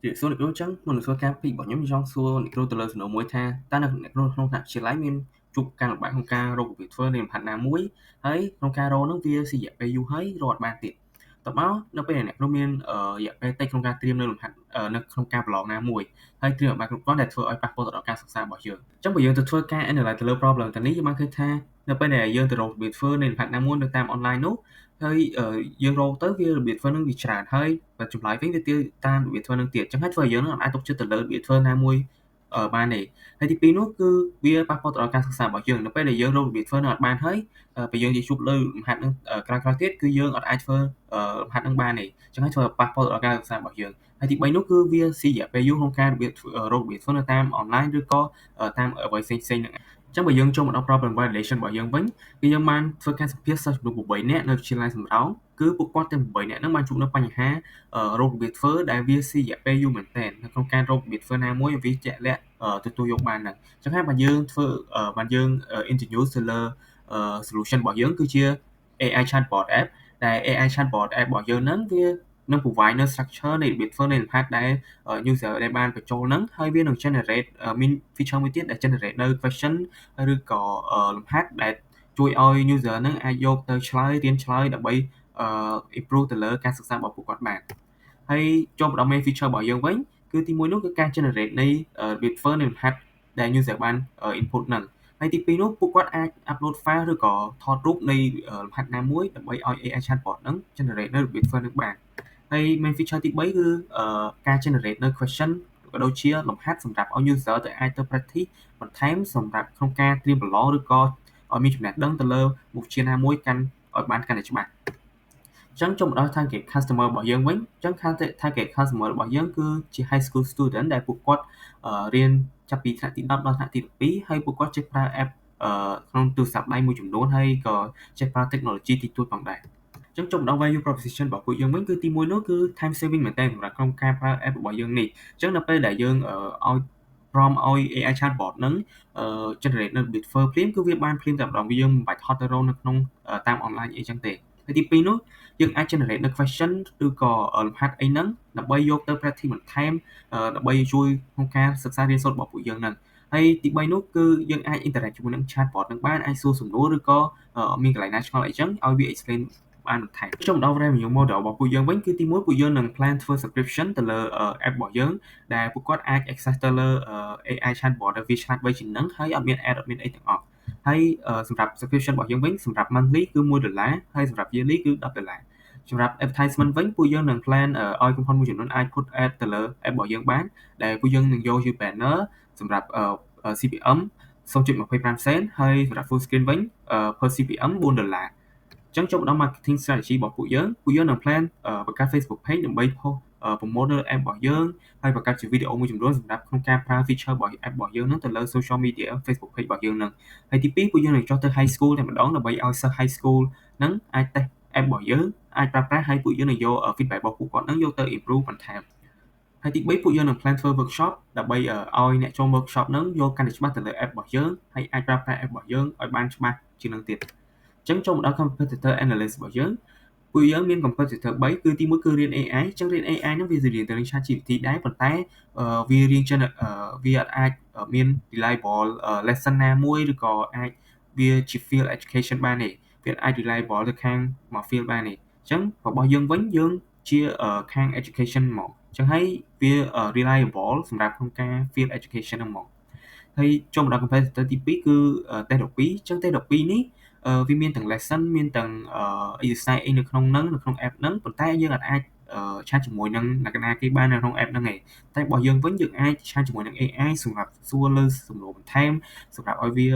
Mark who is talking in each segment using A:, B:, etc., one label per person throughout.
A: Chị sốអ្នកគ្រូចឹងមុននឹងធ្វើការពីរបស់ខ្ញុំចង់សួរអ្នកគ្រូទៅលើសំណួរមួយថាតើនៅអ្នកគ្រូក្នុងថ្នាក់វិទ្យាល័យមានជួបការលំបាកក្នុងការរកវិធីធ្វើនៃលំហាត់ណាមួយហើយក្នុងការរកនោះវាស៊ីរយៈពេលយូរហើយរកអត់បានទៀតតមកនៅពេលដែលអ្នកគ្រូមានរយៈពេលតិចក្នុងការត្រៀមនៅលំហាត់នៅក្នុងការប្រឡងណាមួយហើយត្រៀមឲ្យបានគ្រប់គ្រាន់ដែលធ្វើឲ្យប៉ះពាល់ទៅដល់ការសិក្សារបស់យើងអញ្ចឹងបើយើងទៅធ្វើការ analyze ទៅលើ problem ទាំងនេះយើងបានឃើញថានៅពេលដែលយើងទៅរករបៀបធ្វើនៃលំហាត់ណាមួយនៅតាម online នោះហើយយើងរកទៅវារបៀបធ្វើនឹងវាច្រើនហើយបើចម្លើយវិញវាទាតាមរបៀបធ្វើនឹងទៀតអញ្ចឹងហើយធ្វើឲ្យយើងនឹងអាចទុកចិត្តទៅលើរបៀបធ្វើណាមួយបានទេហើយទីពីរនោះគឺវាប៉ះពាល់ទៅដល់ការសិក្សារបស់យើងនៅពេលដែលយើងរករបៀបធ្វើនឹងអត់បានហើយពេលយើងនិយាយជួបលើលំហាត់នឹងក្រោយៗទៀតគឺយើងអត់អាចធ្វើលំហាត់នឹងបានទេអញ្ចឹងហើយធ្វើឲ្យប៉ះពាល់ទៅដល់ការសិក្សារបស់យើងហើយទី3នោះគឺវាស៊ីរយៈពេលយូរក្នុងការរបៀបរករបៀបធ្វើនៅតាម online ឬក៏តាមអ្វីផ្សេងៗហ្នឹងអញ្ចឹងបើយើងចូលមកដល់ problem validation របស់យើងវិញគឺយើងបានធ្វើការសម្ភាសន៍សិស្សចំនួន8នាក់នៅវិទ្យាល័យសំរោងគឺពួកគាត់ទាំង8នាក់ហ្នឹងបានជួបនៅបញ្ហារោគរបៀបធ្វើដែលវាស៊ីរយៈពេលយូរមែនទែននៅក្នុងការរោគរបៀបធ្វើណាមួយវាជាក់លាក់ទទួលយកបានហ្នឹងអញ្ចឹងហើយបើយើងធ្វើបានយើង introduce ទៅលើ solution របស់យើងគឺជា AI chatbot app ដែល AI chatbot app របស់យើងហ្នឹងវានឹង provide នៅ structure នៃរបៀបធ្វើនៃលំហាត់ដែល user ដែលបានបញ្ចូលហ្នឹងហើយវានឹង generate មាន feature មួយទៀតដែល generate នៅ question ឬក៏លំហាត់ដែលជួយឲ្យ user ហ្នឹងអាចយកទៅឆ្លើយរៀនឆ្លើយដើម្បីimprove ទៅលើការសិក្សារបស់ពួកគាត់បានហើយចូលមកដល់ main feature របស់យើងវិញគឺទី1នោះគឺការ generate នៃរបៀបធ្វើនៃលំហាត់ដែល user បាន input ហ្នឹងហើយទី2នោះពួកគាត់អាច upload file ឬក៏ថតរូបនៃលំហាត់ណាមួយដើម្បីឲ្យ AI chatbot ហ្នឹង generate នៅរបៀបធ្វើហ្នឹងបានហើយ main feature ទី3គឺការ generate នៅ question ក៏ដូចជាលំហាត់សម្រាប់ឲ្យ user ទៅអាចទៅ practice បន្ថែមសម្រាប់ក្នុងការត្រៀមប្រឡងឬក៏ឲ្យមានចំណេះដឹងទៅលើមុខវិជ្ជាណាមួយកាន់ឲ្យបានកាន់តែច្បាស់អញ្ចឹងចូលមកដល់ target customer របស់យើងវិញអញ្ចឹង target customer របស់យើងគឺជា high school student ដែលពួកគាត់រៀនចាប់ពីថ្នាក់ទី10ដល់ថ្នាក់ទី12ហើយពួកគាត់ចេះប្រើ app ក្នុងទូរស័ព្ទដៃមួយចំនួនហើយក៏ចេះប្រើ technology តិចតួចផងដែរអញ្ចឹងចូលមកដល់ value proposition របស់ពួកយើងវិញគឺទី1នោះគឺ time saving មែនតើសម្រាប់ក្នុងការប្រើ app របស់យើងនេះអញ្ចឹងនៅពេលដែលយើងឲ្យ prompt ឲ្យ AI chatbot ហ្នឹងgenerate នៅ bit ភ្លាមគឺវាបានភ្លាមតែម្ដងវាយើងមិនបាច់ថតទៅរកនៅក្នុងតាម online អីចឹងទេហើយទី2នោះយើងអាច generate នៅ question ឬក៏លំហាត់អីហ្នឹងដើម្បីយកទៅ practice បន្ថែមដើម្បីជួយក្នុងការសិក្សារៀនសូត្ររបស់ពួកយើងហ្នឹងហើយទី3នោះគឺយើងអាច interact ជាមួយនឹង chatbot ហ្នឹងបានអាចសួរសំណួរឬក៏មានកន្លែងណាឆ្ងល់អីចឹងឲ្យវា explain បានបន្ថែមចូលមកដល់ revenue model របស់ពួកយើងវិញគឺទី1ពួកយើងនឹង plan ធ្វើ subscription ទៅលើ app របស់យើងដែលពួកគាត់អាច access ទៅលើ AI chatbot ដែលវាឆ្លាតវៃជាងហ្នឹងហើយអត់មាន ad អត់មានអីទាំងអស់ហើយសម្រាប់ subscription របស់យើងវិញសម្រាប់ monthly គឺ$1ហើយសម្រាប់ yearly គឺ$10សម្រាប់ advertisement វិញពួកយើងនឹង plan ឲ្យក្រុមហ៊ុនមួយចំនួនអាច put ad ទៅលើ app របស់យើងបានដែលពួកយើងនឹងយកជា banner សម្រាប់CPM 0.25 សេនហើយសម្រាប់ full screen វិញper CPM $4អញ្ចឹងចូលមកដល់ marketing strategy របស់ពួកយើងនឹង plan បង្កើត Facebook page ដើម្បី post ប្រម៉ូទនៅ app របស់យើងហើយបង្កើតជាវីដេអូមួយចំនួនសម្រាប់ក្នុងការប្រើ feature របស់ app របស់យើងហ្នឹងទៅលើ social media Facebook page របស់យើងហ្នឹងហើយទី2ពួកយើងនឹងចុះទៅ high school តែម្ដងដើម្បីឲ្យសិស្ស high school ហ្នឹងអាច test app របស់យើងអាចប្រើប្រាស់ហើយពួកយើងនឹងយក feedback របស់ពួកគាត់ហ្នឹងយកទៅ improve បន្ថែមហើយទី3ពួកយើងនឹង plan ធ្វើ workshop ដើម្បីឲ្យអ្នកចូល workshop ហ្នឹងយកកាន់តែច្បាស់ទៅលើ app របស់យើងហើយអាចប្រើប្រាស់ app របស់យើងឲ្យបានច្បាស់ជាងនឹងទៀតអញ្ចឹងចូលមកដល់ competitor analysis របស់យើងពួកយើងមាន competitor 3គឺទី1គឺរៀន AI អញ្ចឹងរៀន AI ហ្នឹងវារៀនទៅនឹង ChatGPT ដែរប៉ុន្តែវារៀនចឹងវាអាចមាន reliable lesson ណាមួយឬក៏អាចវាជា field education បានទេវាអាច reliable ទៅខាងមក field បានទេអញ្ចឹងរបស់យើងវិញយើងជាខាង education មកអញ្ចឹងហើយវា reliable សម្រាប់ក្នុងការ field education ហ្នឹងមកហើយចូលមកដល់ competitor ទី2គឺ test 12អញ្ចឹង test 12នេះវាមានទាំង lesson មានទាំងexercise អីនៅក្នុងហ្នឹងនៅក្នុង app ហ្នឹងប៉ុន្តែយើងអាចឆាតជាមួយនឹងលក្ខណៈគេបាននៅក្នុង app ហ្នឹងឯងតែរបស់យើងវិញយើងអាចឆាតជាមួយនឹង AI សម្រាប់សួរលើសំណួរបន្ថែមសម្រាប់ឲ្យវា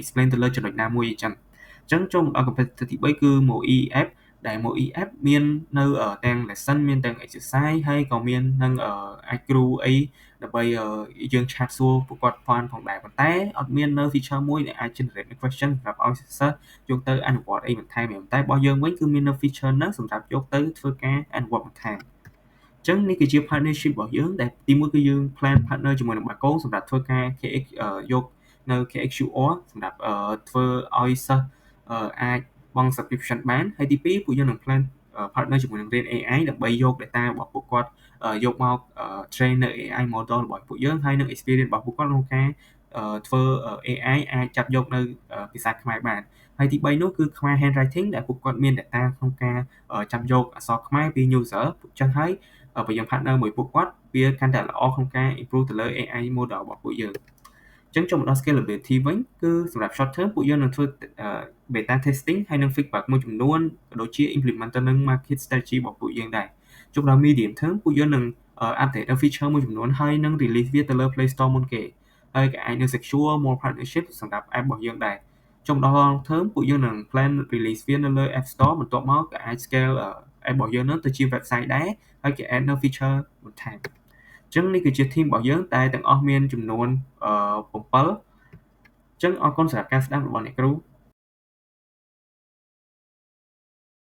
A: explain ទៅលើចំណុចណាមួយអញ្ចឹងចូលមកដល់ competitor ទី3គឺ MOE app ដែល MOE app មាននៅទាំង lesson មានទាំង exercise ហើយក៏មាននឹងអាចគ្រូអីដើម្បីយើងឆាតសួរពួកគាត់ផងដែរប៉ុន្តែអត់មាននៅ feature មួយដែលអាច generate question សម្រាប់ឲ្យសិស្សយកទៅអនុវត្តអីបន្ថែមទេតែរបស់យើងវិញគឺមាននៅ feature ហ្នឹងសម្រាប់យកទៅធ្វើការអនុវត្តបន្ថែមអញ្ចឹងនេះគឺជា partnership របស់យើងដែលទីមួយគឺយើង plan partner ជាមួយនឹង Baco សម្រាប់ធ្វើការ KX យកនៅ KXQR សម្រាប់ធ្វើឲ្យសិស្សអាចបង់ subscription បានហើយទី2ពួកយើងនឹង plan partner ជាមួយនឹង Rain AI ដើម្បីយក data របស់ពួកគាត់យកមក train នៅ AI model របស់ពួកយើងហើយនឹង experience របស់ពួកគាត់ក្នុងការធ្វើ AI អាចចាប់យកនៅភាសាខ្មែរបានហើយទី3នោះគឺខ្មែរ handwriting ដែលពួកគាត់មាន data ក្នុងការចាប់យកអក្សរខ្មែរពី user អញ្ចឹងហើយបើយើង partner មួយពួកគាត់វាកាន់តែល្អក្នុងការ improve ទៅលើ AI model របស់ពួកយើងអញ្ចឹងចូលមកដល់ scalability វិញគឺសម្រាប់ short term ពួកយើងនឹងធ្វើ beta testing ហើយនឹង feedback មួយចំនួនក៏ដូចជា implement ទៅនឹង market strategy របស់ពួកយើងដែរចូលដល់ medium term ពួកយើងនឹង update feature មួយចំនួនហើយនឹង release វាទៅលើ Play Store មុនគេហើយក៏អាចនឹង secure more partnership សម្រាប់ app របស់យើងដែរចូលដល់ long term ពួកយើងនឹង plan release វានៅលើ App Store បន្ទាប់មកក៏អាច scale app របស់យើងនឹងទៅជា website ដែរហើយគេ add នៅ feature បន្ថែមអញ្ចឹងនេះគឺជា team របស់យើងតែទាំងអស់មានចំនួន7អញ្ចឹងអរគុណសម្រាប់ការស្ដាប់របស់អ្នកគ្រូ